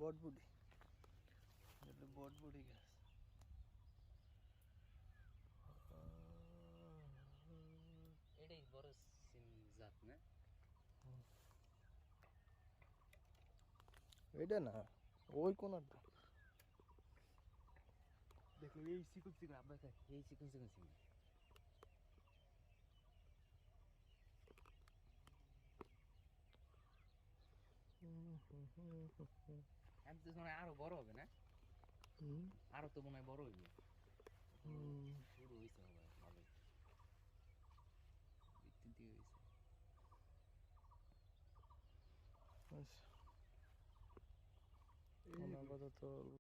বটবুটি, এটা বটবুটি গাছ। এটাই বড় সিম জাত না? এটা না, ওই কোনটা দেখো এই চিকন চিকন আব্বা খায়, এই চিকন চিকন সিম। আমি তো মনে হয় আরো বড় হবে না? আরো তো মনে হয় বড় হইবে। শুরু হয়েছে হবে ভালোই, বৃদ্ধির দিকে হয়েছে। আচ্ছা, আপাতত